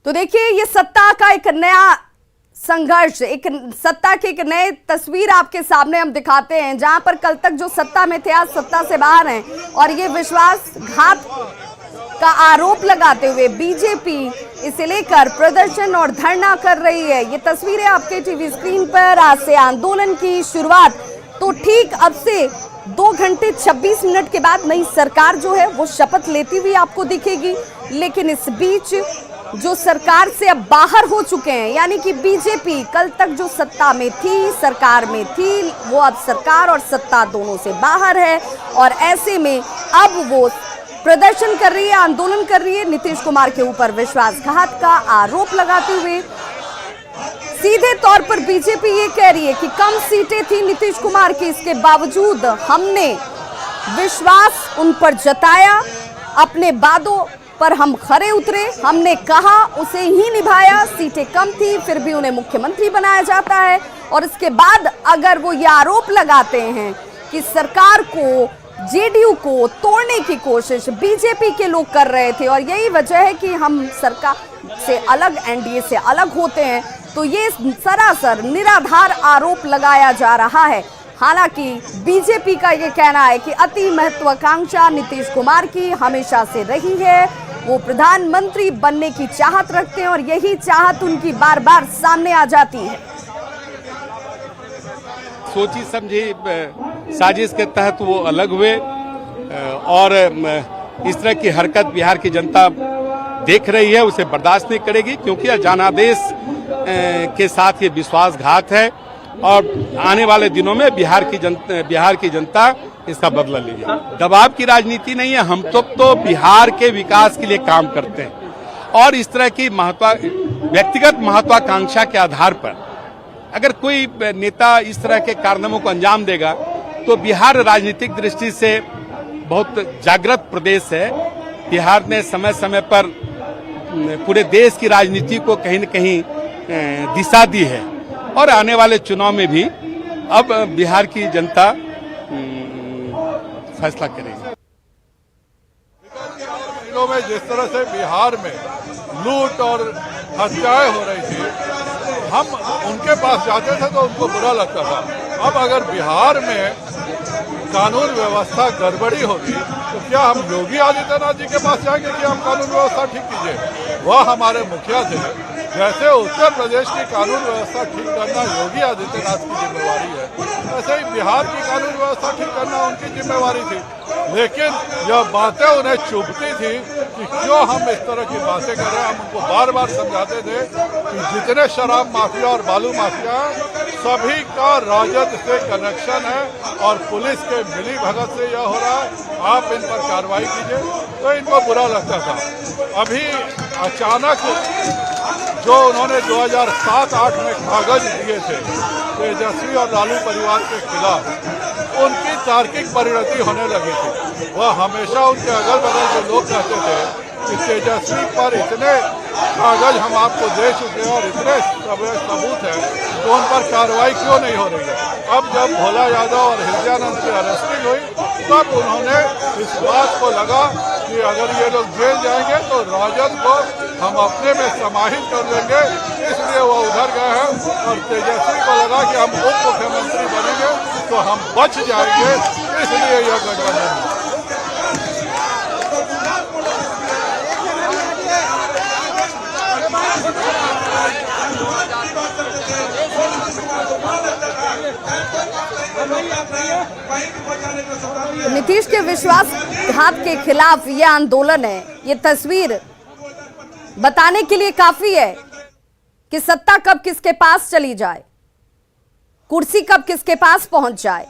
तो देखिए, ये सत्ता का एक नया संघर्ष, एक सत्ता की एक नई तस्वीर आपके सामने हम दिखाते हैं, जहां पर कल तक जो सत्ता में थे आज सत्ता से बाहर हैं और ये विश्वासघात का आरोप लगाते हुए बीजेपी इसे लेकर प्रदर्शन और धरना कर रही है। ये तस्वीरें आपके टीवी स्क्रीन पर। आज से आंदोलन की शुरुआत तो ठीक अब से 2 घंटे 26 मिनट के बाद नई सरकार जो है वो शपथ लेती हुई आपको दिखेगी, लेकिन इस बीच जो सरकार से अब बाहर हो चुके हैं, यानी कि बीजेपी कल तक जो सत्ता में थी, सरकार में थी, वो अब सरकार और सत्ता दोनों से बाहर है और ऐसे में अब वो प्रदर्शन कर रही है, आंदोलन कर रही है नीतीश कुमार के ऊपर विश्वासघात का आरोप लगाते हुए। सीधे तौर पर बीजेपी ये कह रही है कि कम सीटें थी नीतीश कुमार की, इसके बावजूद हमने विश्वास उन पर जताया, अपने वादों पर हम खरे उतरे, हमने कहा उसे ही निभाया। सीटें कम थी फिर भी उन्हें मुख्यमंत्री बनाया जाता है और इसके बाद अगर वो ये आरोप लगाते हैं कि सरकार को, जेडीयू को तोड़ने की कोशिश बीजेपी के लोग कर रहे थे और यही वजह है कि हम सरकार से अलग, एनडीए से अलग होते हैं, तो ये सरासर निराधार आरोप लगाया जा रहा है। हालांकि बीजेपी का ये कहना है कि अति महत्वाकांक्षा नीतीश कुमार की हमेशा से रही है, वो प्रधानमंत्री बनने की चाहत रखते हैं और यही चाहत उनकी बार बार सामने आ जाती है। सोची समझी साजिश के तहत वो अलग हुए और इस तरह की हरकत बिहार की जनता देख रही है, उसे बर्दाश्त नहीं करेगी, क्योंकि जनादेश के साथ ये विश्वासघात है और आने वाले दिनों में बिहार की जनता इसका बदला लेगी। दबाव की राजनीति नहीं है, हम तो बिहार के विकास के लिए काम करते हैं और इस तरह की व्यक्तिगत महत्वाकांक्षा के आधार पर अगर कोई नेता इस तरह के कारनामों को अंजाम देगा तो बिहार राजनीतिक दृष्टि से बहुत जागृत प्रदेश है। बिहार ने समय समय पर पूरे देश की राजनीति को कहीं न कहीं दिशा दी है और आने वाले चुनाव में भी अब बिहार की जनता फैसला करेगी। दिनों में जिस तरह से बिहार में लूट और हत्याएं हो रही थी, हम उनके पास जाते थे तो उनको बुरा लगता था। अब अगर बिहार में कानून व्यवस्था गड़बड़ी होगी तो क्या हम योगी आदित्यनाथ जी के पास जाएंगे कि हम कानून व्यवस्था ठीक कीजिए? वह हमारे मुखिया थे। जैसे उत्तर प्रदेश की कानून व्यवस्था ठीक करना योगी आदित्यनाथ की जिम्मेवारी है, वैसे ही बिहार की कानून व्यवस्था ठीक करना उनकी जिम्मेवारी थी। लेकिन यह बातें उन्हें चुभती थी कि क्यों हम इस तरह की बातें कर रहे हैं। हम उनको बार बार समझाते थे कि जितने शराब माफिया और बालू माफिया सभी का राजद से कनेक्शन है और पुलिस के मिली भगत से यह हो रहा है, आप इन पर कार्रवाई कीजिए। तो इनको बुरा लगता था। अभी अचानक जो उन्होंने 2007-8 में कागज दिए थे तेजस्वी और लालू परिवार के खिलाफ, उनकी तार्किक परिणति होने लगी थी। वह हमेशा उनके अगल बगल के लोग कहते थे कि तेजस्वी पर इतने कागज हम आपको दे चुके हैं और इतने सबूत हैं तो उन पर कार्रवाई क्यों नहीं हो रही है। अब जब भोला यादव और हृदयानंद की अरेस्टिंग हुई तब उन्होंने इस बात को लगा कि अगर ये लोग जेल जाएंगे तो राजद को हम अपने में समाहित कर देंगे, इसलिए वो उधर गए हैं और तेजस्वी को लगा कि हम उप मुख्यमंत्री बनेंगे तो हम बच जाएंगे, इसलिए यह गठबंधन। नीतीश के विश्वासघात के खिलाफ यह आंदोलन है। ये तस्वीर बताने के लिए काफी है कि सत्ता कब किसके पास चली जाए, कुर्सी कब किसके पास पहुंच जाए,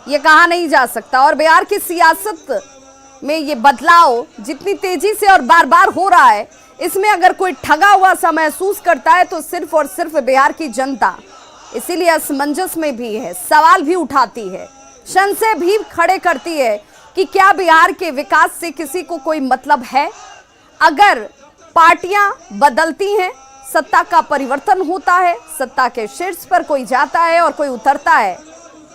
ये कहा नहीं जा सकता। और बिहार की सियासत में ये बदलाव जितनी तेजी से और बार बार हो रहा है, इसमें अगर कोई ठगा हुआ सा महसूस करता है तो सिर्फ और सिर्फ बिहार की जनता। इसीलिए असमंजस में भी है, सवाल भी उठाती है, संशय भी खड़े करती है कि क्या बिहार के विकास से किसी को कोई मतलब है। अगर पार्टियां बदलती हैं, सत्ता का परिवर्तन होता है, सत्ता के शीर्ष पर कोई जाता है और कोई उतरता है,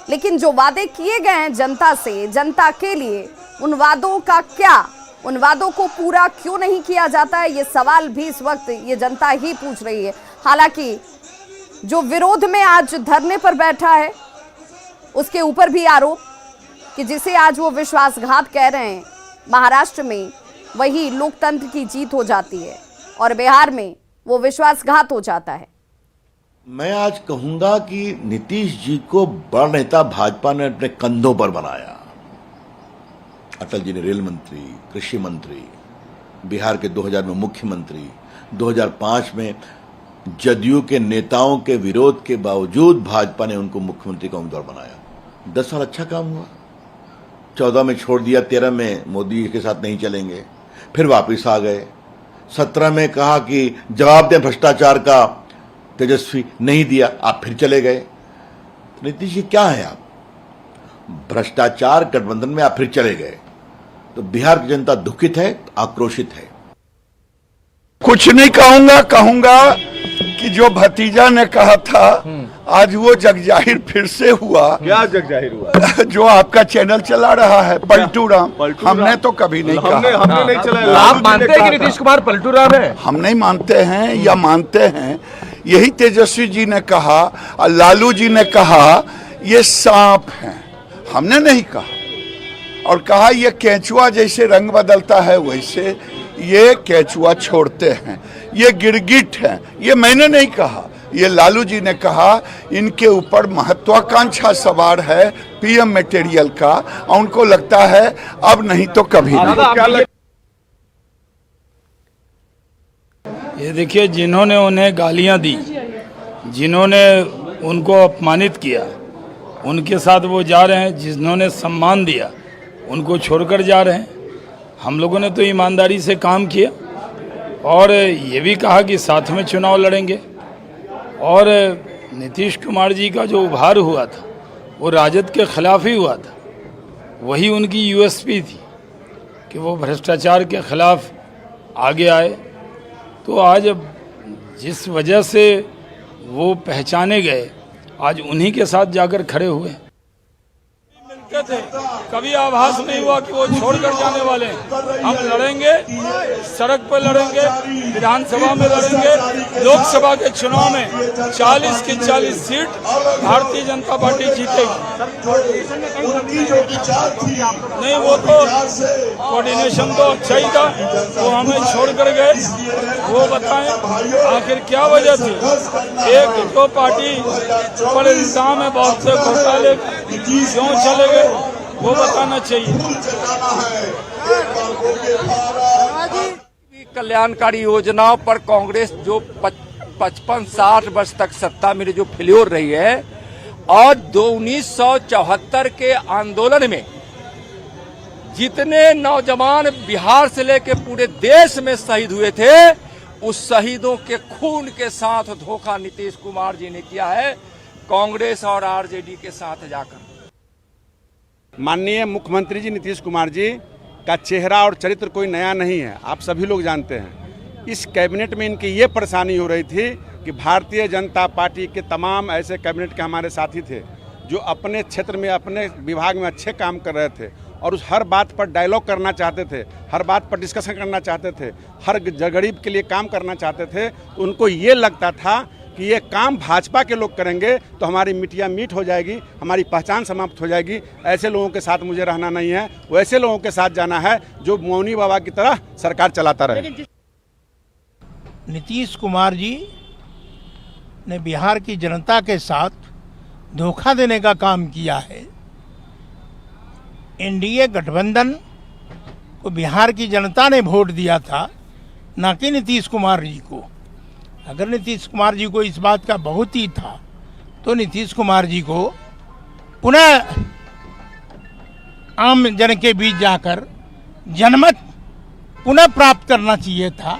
लेकिन जो वादे किए गए हैं जनता से, जनता के लिए, उन वादों का क्या उन वादों को पूरा क्यों नहीं किया जाता है, ये सवाल भी इस वक्त ये जनता ही पूछ रही है। हालांकि जो विरोध में आज धरने पर बैठा है उसके ऊपर भी आरोप कि जिसे आज वो विश्वासघात कह रहे हैं, महाराष्ट्र में वही लोकतंत्र की जीत हो जाती है और बिहार में वो विश्वासघात हो जाता है। मैं आज कहूंगा कि नीतीश जी को बड़ा नेता भाजपा ने अपने कंधों पर बनाया। अटल जी ने रेल मंत्री, कृषि मंत्री, बिहार के 2000 में मुख्यमंत्री, 2005 में जदयू के नेताओं के विरोध के बावजूद भाजपा ने उनको मुख्यमंत्री का उम्मीदवार बनाया। 10 साल अच्छा काम हुआ। 14 में छोड़ दिया, 13 में मोदी के साथ नहीं चलेंगे, फिर वापस आ गए। 17 में कहा कि जवाब दें भ्रष्टाचार का, तेजस्वी नहीं दिया, आप फिर चले गए। नीतीश जी क्या है, आप भ्रष्टाचार गठबंधन में आप फिर चले गए, तो बिहार की जनता दुखित है, आक्रोशित है। कुछ नहीं कहूंगा कि जो भतीजा ने कहा था आज वो जगजाहिर फिर से हुआ। क्या जगजाहिर हुआ? जो आपका चैनल चला रहा है पलटू राम, हमने तो कभी नहीं कहा। हमने नहीं चलाया। आप मानते हैं कि नीतीश कुमार पलटू राम है? हम नहीं मानते हैं या मानते हैं, यही तेजस्वी जी ने कहा और लालू जी ने कहा ये सांप हैं, हमने नहीं कहा। और कहा ये केंचुआ जैसे रंग बदलता है वैसे ये केंचुआ छोड़ते हैं, ये गिरगिट हैं, ये मैंने नहीं कहा, ये लालू जी ने कहा। इनके ऊपर महत्वाकांक्षा सवार है पीएम मटेरियल का, और उनको लगता है अब नहीं तो कभी नहीं। ये देखिए, जिन्होंने उन्हें गालियां दी, जिन्होंने उनको अपमानित किया, उनके साथ वो जा रहे हैं। जिन्होंने सम्मान दिया उनको छोड़कर जा रहे हैं। हम लोगों ने तो ईमानदारी से काम किया और ये भी कहा कि साथ में चुनाव लड़ेंगे। और नीतीश कुमार जी का जो उभार हुआ था वो राजद के खिलाफ ही हुआ था। वही उनकी यूएसपी थी कि वो भ्रष्टाचार के खिलाफ आगे आए। तो आज जिस वजह से वो पहचाने गए, आज उन्हीं के साथ जाकर खड़े हुए। मिलते थे, कभी आभास नहीं हुआ कि वो छोड़कर जाने वाले हैं। हम लड़ेंगे, सड़क पर लड़ेंगे, विधानसभा में लड़ेंगे। लोकसभा के चुनाव में 40 की 40 सीट भारतीय जनता पार्टी जीतेगी। नहीं, वो तो कोऑर्डिनेशन तो अच्छा ही था, वो हमें छोड़कर गए। वो बताएं आखिर क्या वजह थी? एक दो पार्टी पर इल्जाम है बहुत से घोटाले, क्यों चले गए वो बताना चाहिए। कल्याणकारी योजनाओं पर कांग्रेस जो 55-60 वर्ष तक सत्ता में जो फेल्योर रही है, और 1974 के आंदोलन में जितने नौजवान बिहार से लेकर पूरे देश में शहीद हुए थे, उस शहीदों के खून के साथ धोखा नीतीश कुमार जी ने किया है कांग्रेस और आरजेडी के साथ जाकर। माननीय मुख्यमंत्री जी नीतीश कुमार जी का चेहरा और चरित्र कोई नया नहीं है, आप सभी लोग जानते हैं। इस कैबिनेट में इनकी ये परेशानी हो रही थी कि भारतीय जनता पार्टी के तमाम ऐसे कैबिनेट के हमारे साथी थे जो अपने क्षेत्र में, अपने विभाग में अच्छे काम कर रहे थे और उस हर बात पर डायलॉग करना चाहते थे, हर बात पर डिस्कशन करना चाहते थे, हर गरीब के लिए काम करना चाहते थे। तो उनको ये लगता था कि ये काम भाजपा के लोग करेंगे तो हमारी मिट्टियाँ मीठ हो जाएगी, हमारी पहचान समाप्त हो जाएगी। ऐसे लोगों के साथ मुझे रहना नहीं है, वैसे लोगों के साथ जाना है जो मौनी बाबा की तरह सरकार चलाता रहे। नीतीश कुमार जी ने बिहार की जनता के साथ धोखा देने का काम किया है। एनडीए गठबंधन को बिहार की जनता ने वोट दिया था, ना कि नीतीश कुमार जी को। अगर नीतीश कुमार जी को इस बात का बहुत ही था तो नीतीश कुमार जी को पुनः आम जन के बीच जाकर जनमत पुनः प्राप्त करना चाहिए था,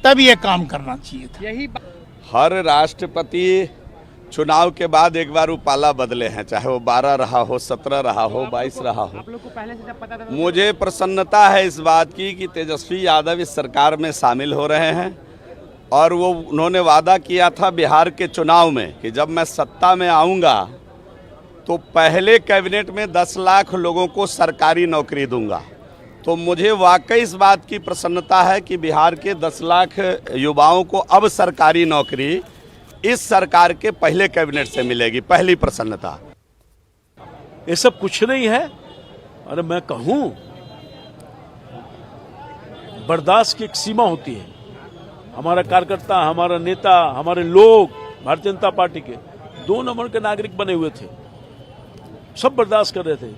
तब ये काम करना चाहिए था। यही हर राष्ट्रपति चुनाव के बाद एक बार उपाला बदले हैं, चाहे वो 12 रहा हो, 17 रहा हो, 22 रहा हो। आप लोग को पहले से जब पता था? मुझे प्रसन्नता है इस बात की कि तेजस्वी यादव इस सरकार में शामिल हो रहे हैं और वो उन्होंने वादा किया था बिहार के चुनाव में कि जब मैं सत्ता में आऊँगा तो पहले कैबिनेट में 10 लाख लोगों को सरकारी नौकरी दूंगा। तो मुझे वाकई इस बात की प्रसन्नता है कि बिहार के 10 लाख युवाओं को अब सरकारी नौकरी इस सरकार के पहले कैबिनेट से मिलेगी। पहली प्रसन्नता। ये सब कुछ नहीं है। अरे मैं कहूं, बर्दाश्त की एक सीमा होती है। हमारा कार्यकर्ता, हमारा नेता, हमारे लोग भारतीय जनता पार्टी के 2 नंबर के नागरिक बने हुए थे, सब बर्दाश्त कर रहे थे,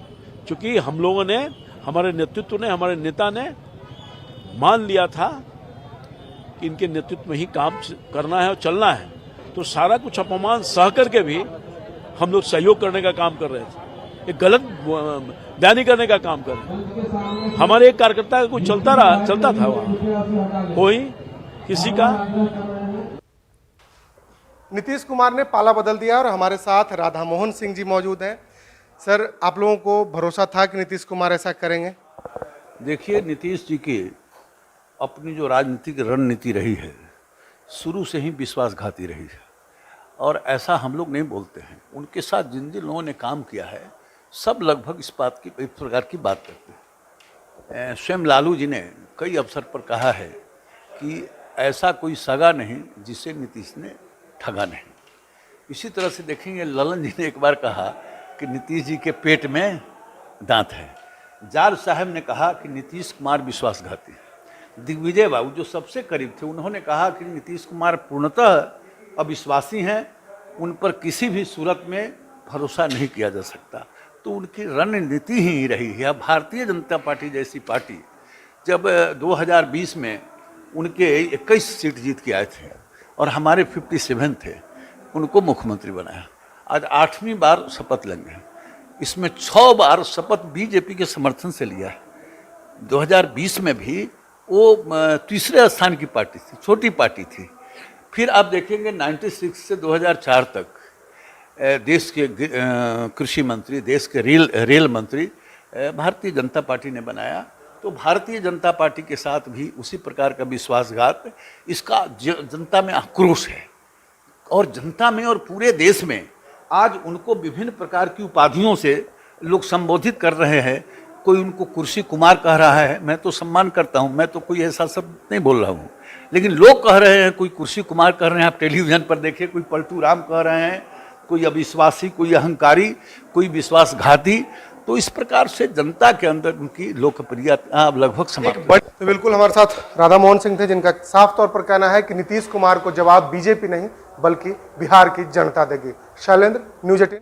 क्योंकि हम लोगों ने, हमारे नेतृत्व ने, हमारे नेता ने मान लिया था कि इनके नेतृत्व में ही काम करना है और चलना है। तो सारा कुछ अपमान सह करके भी हम लोग सहयोग करने का काम कर रहे थे, एक गलत बयानी करने का काम कर रहे हैं। हमारे एक कार्यकर्ता का कुछ चलता था वहाँ, कोई किसी का। नीतीश कुमार ने पाला बदल दिया और हमारे साथ राधा मोहन सिंह जी मौजूद हैं। सर, आप लोगों को भरोसा था कि नीतीश कुमार ऐसा करेंगे? देखिए, नीतीश जी की अपनी जो राजनीतिक रणनीति रही है, शुरू से ही विश्वासघाती रही है, और ऐसा हम लोग नहीं बोलते हैं। उनके साथ जिन जिन लोगों ने काम किया है, सब लगभग इस प्रकार की बात करते हैं। स्वयं लालू जी ने कई अवसर पर कहा है कि ऐसा कोई सगा नहीं जिसे नीतीश ने ठगा नहीं। इसी तरह से देखेंगे, ललन जी ने एक बार कहा कि नीतीश जी के पेट में दांत है। जार साहब ने कहा कि नीतीश कुमार विश्वासघाती है। दिग्विजय बाबू जो सबसे करीब थे, उन्होंने कहा कि नीतीश कुमार पूर्णतः अविश्वासी हैं, उन पर किसी भी सूरत में भरोसा नहीं किया जा सकता। तो उनकी रणनीति ही रही है। भारतीय जनता पार्टी जैसी पार्टी जब 2020 में उनके 21 सीट जीत के आए थे और हमारे 57 थे, उनको मुख्यमंत्री बनाया। आज 8वीं बार शपथ लेंगे। इसमें 6 बार शपथ बीजेपी के समर्थन से लिया है। 2020 में भी वो तीसरे स्थान की पार्टी थी, छोटी पार्टी थी। फिर आप देखेंगे 96 से 2004 तक देश के कृषि मंत्री, देश के रेल मंत्री भारतीय जनता पार्टी ने बनाया। तो भारतीय जनता पार्टी के साथ भी उसी प्रकार का विश्वासघात, इसका जनता में आक्रोश है। और जनता में और पूरे देश में आज उनको विभिन्न प्रकार की उपाधियों से लोग संबोधित कर रहे हैं। कोई उनको कुर्सी कुमार कह रहा है, मैं तो सम्मान करता हूं, मैं तो कोई ऐसा शब्द नहीं बोल रहा हूं, लेकिन लोग कह रहे हैं कोई कुर्सी कुमार कह रहे हैं। आप टेलीविजन पर देखिए, कोई पलटू राम कह रहे हैं, कोई अविश्वासी, कोई अहंकारी, कोई विश्वासघाती। तो इस प्रकार से जनता के अंदर उनकी लोकप्रियता लगभग समाप्त। तो बिल्कुल हमारे साथ राधा मोहन सिंह थे, जिनका साफ तौर पर कहना है कि नीतीश कुमार को जवाब बीजेपी नहीं बल्कि बिहार की जनता देगी। शैलेंद्र, न्यूज़ 18।